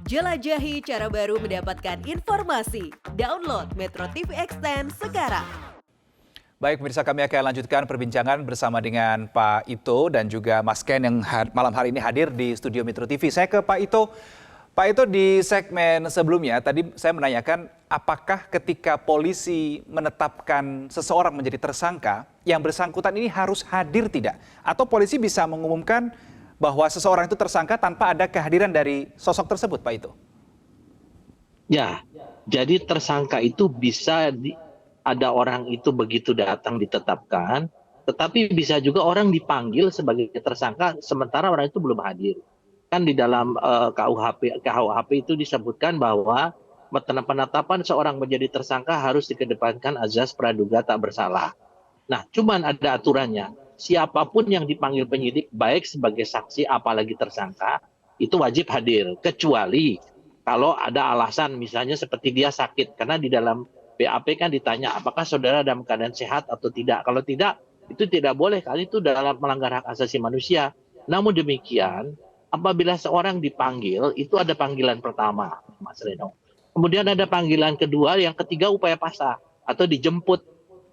Jelajahi cara baru mendapatkan informasi. Download Metro TV Extend sekarang. Baik, pemirsa, kami akan lanjutkan perbincangan bersama dengan Pak Ito dan juga Mas Ken yang malam hari ini hadir di studio Metro TV. Saya ke Pak Ito. Pak Ito, di segmen sebelumnya tadi saya menanyakan apakah ketika polisi menetapkan seseorang menjadi tersangka, yang bersangkutan ini harus hadir tidak? Atau polisi bisa mengumumkan bahwa seseorang itu tersangka tanpa ada kehadiran dari sosok tersebut, Pak Ito? Ya, jadi tersangka itu bisa ada orang itu begitu datang ditetapkan, tetapi bisa juga orang dipanggil sebagai tersangka sementara orang itu belum hadir. Kan di dalam KUHP itu disebutkan bahwa penetapan seorang menjadi tersangka harus dikedepankan azas praduga tak bersalah. Nah, cuman ada aturannya. Siapapun yang dipanggil penyidik, baik sebagai saksi apalagi tersangka, itu wajib hadir. Kecuali kalau ada alasan misalnya seperti dia sakit. Karena di dalam BAP kan ditanya apakah saudara dalam keadaan sehat atau tidak. Kalau tidak, itu tidak boleh. Kali itu dalam melanggar hak asasi manusia. Namun demikian, apabila seorang dipanggil, itu ada panggilan pertama, Mas Reno. Kemudian ada panggilan kedua, yang ketiga upaya paksa atau dijemput.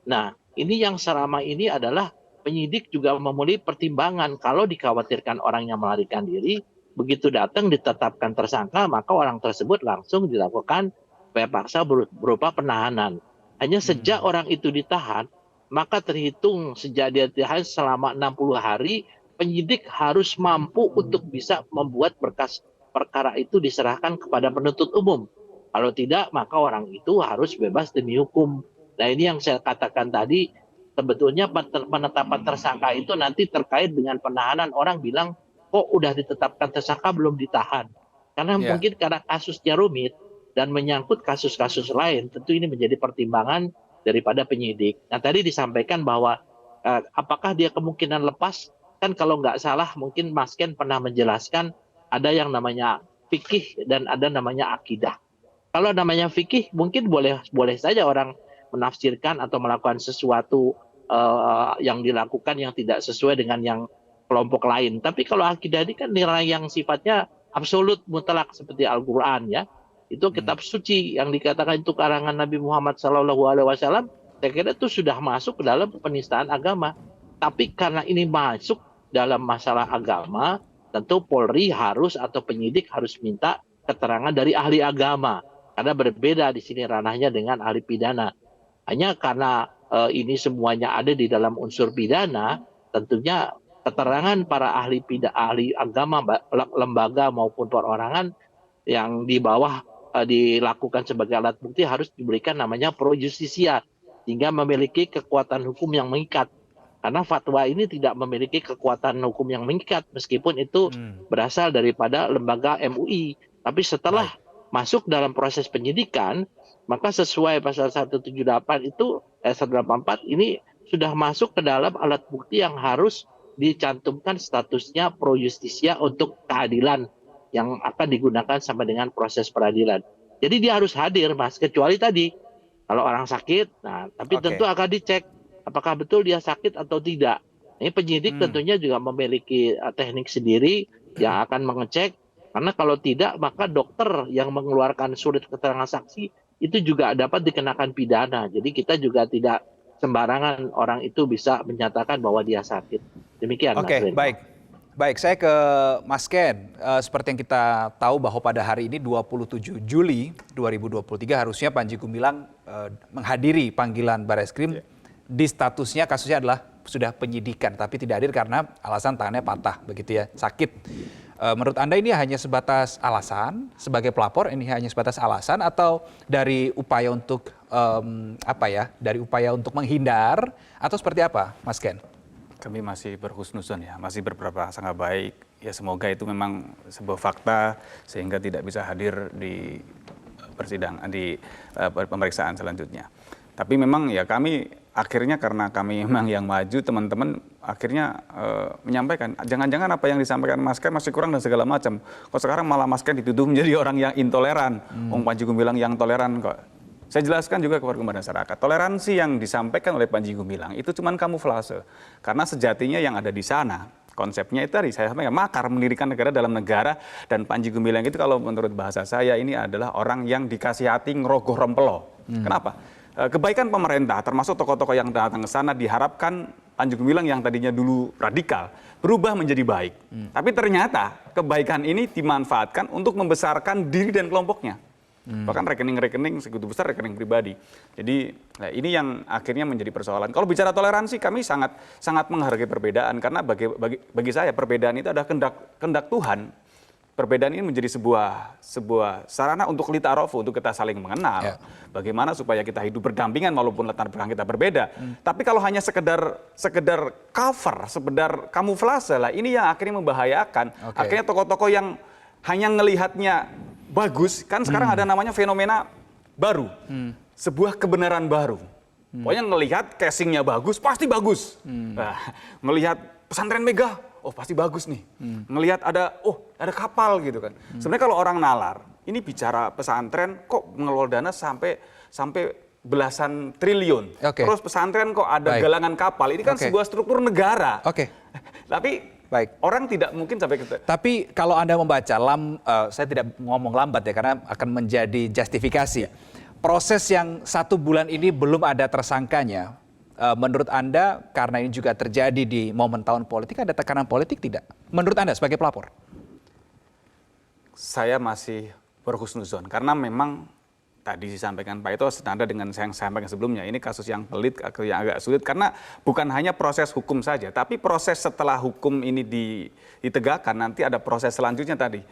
Nah, ini yang selama ini adalah penyidik juga memenuhi pertimbangan kalau dikhawatirkan orang yang melarikan diri, begitu datang ditetapkan tersangka, maka orang tersebut langsung dilakukan upaya paksa berupa penahanan. Hanya sejak orang itu ditahan, maka terhitung sejak dia ditahan selama 60 hari, penyidik harus mampu untuk bisa membuat berkas perkara itu diserahkan kepada penuntut umum. Kalau tidak, maka orang itu harus bebas demi hukum. Nah, ini yang saya katakan tadi, sebetulnya penetapan tersangka itu nanti terkait dengan penahanan. Orang bilang, kok udah ditetapkan tersangka belum ditahan? Karena mungkin karena kasusnya rumit dan menyangkut kasus-kasus lain, tentu ini menjadi pertimbangan daripada penyidik. Nah, tadi disampaikan bahwa apakah dia kemungkinan lepas? Kan kalau nggak salah, mungkin Mas Ken pernah menjelaskan ada yang namanya fikih dan ada namanya akidah. Kalau namanya fikih, mungkin boleh saja orang menafsirkan atau melakukan sesuatu yang dilakukan yang tidak sesuai dengan yang kelompok lain. Tapi kalau akidah ini kan nilai yang sifatnya absolut mutlak seperti Al-Quran, ya. Itu kitab suci yang dikatakan itu karangan Nabi Muhammad SAW. Saya kira itu sudah masuk ke dalam penistaan agama. Tapi karena ini masuk dalam masalah agama, tentu Polri harus atau penyidik harus minta keterangan dari ahli agama. Karena berbeda di sini ranahnya dengan ahli pidana. Hanya karena ini semuanya ada di dalam unsur pidana, tentunya keterangan para ahli agama, lembaga maupun perorangan yang di bawah dilakukan sebagai alat bukti harus diberikan namanya pro justisia, sehingga memiliki kekuatan hukum yang mengikat. Karena fatwa ini tidak memiliki kekuatan hukum yang mengikat, meskipun itu berasal daripada lembaga MUI. Tapi setelah masuk dalam proses penyidikan, maka sesuai pasal 178 itu 184 ini sudah masuk ke dalam alat bukti yang harus dicantumkan statusnya pro justisia untuk keadilan yang akan digunakan sampai dengan proses peradilan. Jadi dia harus hadir, Mas, kecuali tadi kalau orang sakit, nah tapi tentu akan dicek apakah betul dia sakit atau tidak. Ini penyidik tentunya juga memiliki teknik sendiri yang akan mengecek. Karena kalau tidak, maka dokter yang mengeluarkan surat keterangan saksi itu juga dapat dikenakan pidana. Jadi kita juga tidak sembarangan orang itu bisa menyatakan bahwa dia sakit. Demikian. Oke, baik. Baik, saya ke Mas Ken. Seperti yang kita tahu bahwa pada hari ini 27 Juli 2023 harusnya Panji Gumilang menghadiri panggilan Barreskrim. Di statusnya kasusnya adalah sudah penyidikan, tapi tidak hadir karena alasan tangannya patah, begitu ya, sakit. Menurut Anda ini hanya sebatas alasan sebagai pelapor, ini hanya sebatas alasan atau dari upaya untuk dari upaya untuk menghindar atau seperti apa, Mas Ken? Kami masih berhusnuzon ya, masih berprasangka baik. Ya semoga itu memang sebuah fakta sehingga tidak bisa hadir di persidangan, di pemeriksaan selanjutnya. Tapi memang ya kami akhirnya karena kami memang yang maju, teman-teman akhirnya menyampaikan, jangan-jangan apa yang disampaikan Mas Ken masih kurang dan segala macam. Kok sekarang malah Mas Ken dituduh menjadi orang yang intoleran. Panji Gumilang yang toleran kok. Saya jelaskan juga kepada masyarakat, toleransi yang disampaikan oleh Panji Gumilang itu cuma kamuflase. Karena sejatinya yang ada di sana, konsepnya itu tadi saya sampaikan, makar mendirikan negara dalam negara. Dan Panji Gumilang itu kalau menurut bahasa saya ini adalah orang yang dikasih hati ngerogoh rempelo. Kenapa? Kebaikan pemerintah termasuk tokoh-tokoh yang datang ke sana diharapkan Panji Gumilang yang tadinya dulu radikal berubah menjadi baik. Tapi ternyata kebaikan ini dimanfaatkan untuk membesarkan diri dan kelompoknya. Bahkan rekening-rekening segitu besar, rekening pribadi. Jadi ini yang akhirnya menjadi persoalan. Kalau bicara toleransi, kami sangat menghargai perbedaan karena bagi saya perbedaan itu adalah kehendak Tuhan. Perbedaan ini menjadi sebuah sarana untuk lita'arofu, untuk kita saling mengenal. Ya. Bagaimana supaya kita hidup berdampingan walaupun latar belakang kita berbeda. Tapi kalau hanya sekedar cover, sekedar kamuflase lah, ini yang akhirnya membahayakan. Akhirnya tokoh-tokoh yang hanya ngelihatnya bagus, kan sekarang ada namanya fenomena baru, sebuah kebenaran baru. Pokoknya ngelihat casingnya bagus, pasti bagus. Nah, ngelihat pesantren megah, oh pasti bagus nih. Ngelihat ada kapal gitu kan. Sebenarnya kalau orang nalar, ini bicara pesantren kok mengelola dana sampai belasan triliun. Terus pesantren kok ada galangan kapal, ini kan sebuah struktur negara. Tapi orang tidak mungkin sampai ke... Tapi kalau Anda membaca, saya tidak ngomong lambat ya, karena akan menjadi justifikasi. Proses yang 1 bulan ini belum ada tersangkanya, menurut Anda karena ini juga terjadi di momen tahun politik, ada tekanan politik tidak? Menurut Anda sebagai pelapor? Saya masih berhusnuzon, karena memang tadi disampaikan Pak Ito senada dengan yang saya sampaikan sebelumnya. Ini kasus yang pelit, yang agak sulit karena bukan hanya proses hukum saja, tapi proses setelah hukum ini ditegakkan nanti ada proses selanjutnya tadi.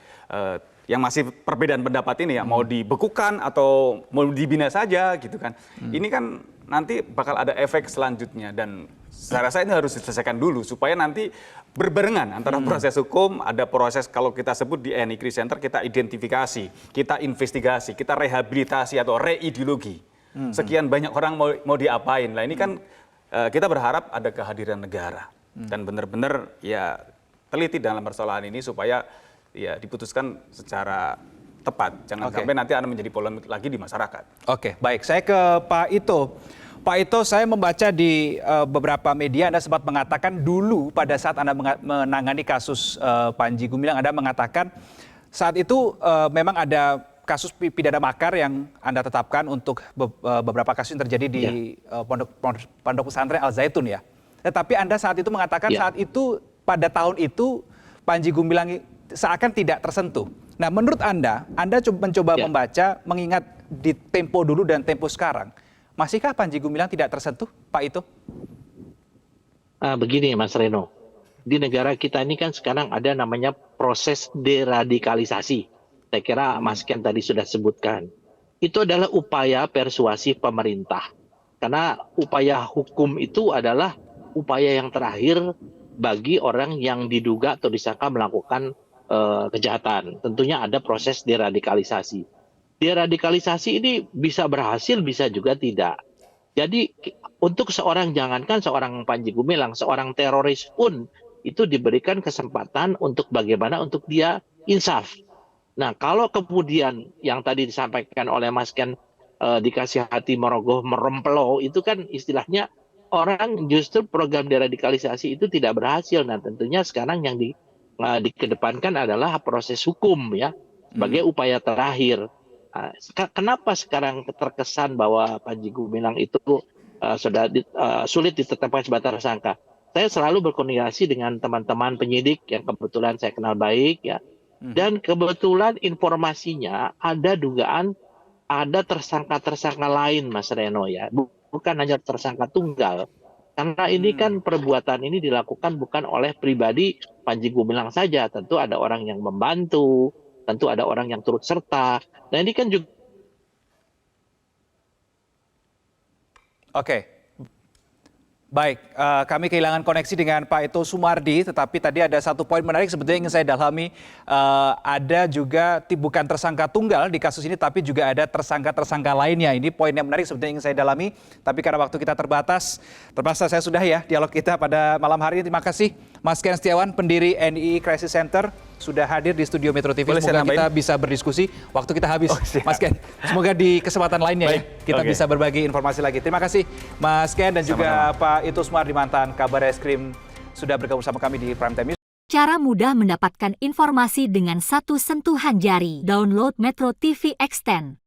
Yang masih perbedaan pendapat ini ya, mau dibekukan atau mau dibina saja gitu kan. Ini kan nanti bakal ada efek selanjutnya dan saya rasa ini harus diselesaikan dulu supaya nanti berbarengan antara proses hukum, ada proses kalau kita sebut di NI Crisis Center kita identifikasi, kita investigasi, kita rehabilitasi atau reideologi. Sekian banyak orang mau diapain. Lah ini kan kita berharap ada kehadiran negara dan benar-benar ya teliti dalam persoalan ini supaya ya diputuskan secara tepat. Jangan sampai nanti ada menjadi polemik lagi di masyarakat. Oke, baik. Saya ke Pak Ito. Pak Ito, saya membaca di beberapa media Anda sempat mengatakan dulu pada saat Anda menangani kasus Panji Gumilang, Anda mengatakan saat itu memang ada kasus pidana makar yang Anda tetapkan untuk beberapa kasus yang terjadi di pondok pesantren Al Zaitun ya. Tetapi Anda saat itu mengatakan saat itu pada tahun itu Panji Gumilang seakan tidak tersentuh. Nah, menurut Anda mencoba membaca, mengingat di tempo dulu dan tempo sekarang, masihkah Panji Gumilang tidak tersentuh, Pak Ito? Begini Mas Reno, di negara kita ini kan sekarang ada namanya proses deradikalisasi. Saya kira Mas Ken tadi sudah sebutkan. Itu adalah upaya persuasi pemerintah. Karena upaya hukum itu adalah upaya yang terakhir bagi orang yang diduga atau disangka melakukan kejahatan. Tentunya ada proses deradikalisasi. Deradikalisasi ini bisa berhasil, bisa juga tidak. Jadi untuk jangankan seorang Panji Gumilang, seorang teroris pun itu diberikan kesempatan untuk bagaimana untuk dia insaf. Nah, kalau kemudian yang tadi disampaikan oleh Mas Ken dikasih hati merogoh merempelo, itu kan istilahnya orang justru program deradikalisasi itu tidak berhasil. Nah, tentunya sekarang yang dikedepankan adalah proses hukum ya sebagai upaya terakhir. Kenapa sekarang terkesan bahwa Panji Gumilang itu sudah sulit ditetapkan sebagai tersangka? Saya selalu berkoordinasi dengan teman-teman penyidik yang kebetulan saya kenal baik ya, dan kebetulan informasinya ada dugaan ada tersangka-tersangka lain, Mas Reno ya, bukan hanya tersangka tunggal. Karena ini kan perbuatan ini dilakukan bukan oleh pribadi Panji Gumilang saja, tentu ada orang yang membantu, tentu ada orang yang turut serta. Nah ini kan juga. Oke. Baik, kami kehilangan koneksi dengan Pak Ito Sumardi, tetapi tadi ada satu poin menarik sebetulnya ingin saya dalami. Ada juga bukan tersangka tunggal di kasus ini, tapi juga ada tersangka-tersangka lainnya. Ini poin yang menarik sebetulnya ingin saya dalami, tapi karena waktu kita terbatas saya sudah ya dialog kita pada malam hari ini. Terima kasih Mas Ken Setiawan, pendiri NII Crisis Center, sudah hadir di studio Metro TV. Semoga kita bisa berdiskusi. Waktu kita habis, Mas Ken. Semoga di kesempatan lainnya kita bisa berbagi informasi lagi. Terima kasih Mas Ken dan juga Pak Ito Sumardi, mantan Kabar Eskrim sudah bergabung sama kami di Prime Time News. Cara mudah mendapatkan informasi dengan satu sentuhan jari. Download Metro TV Extend.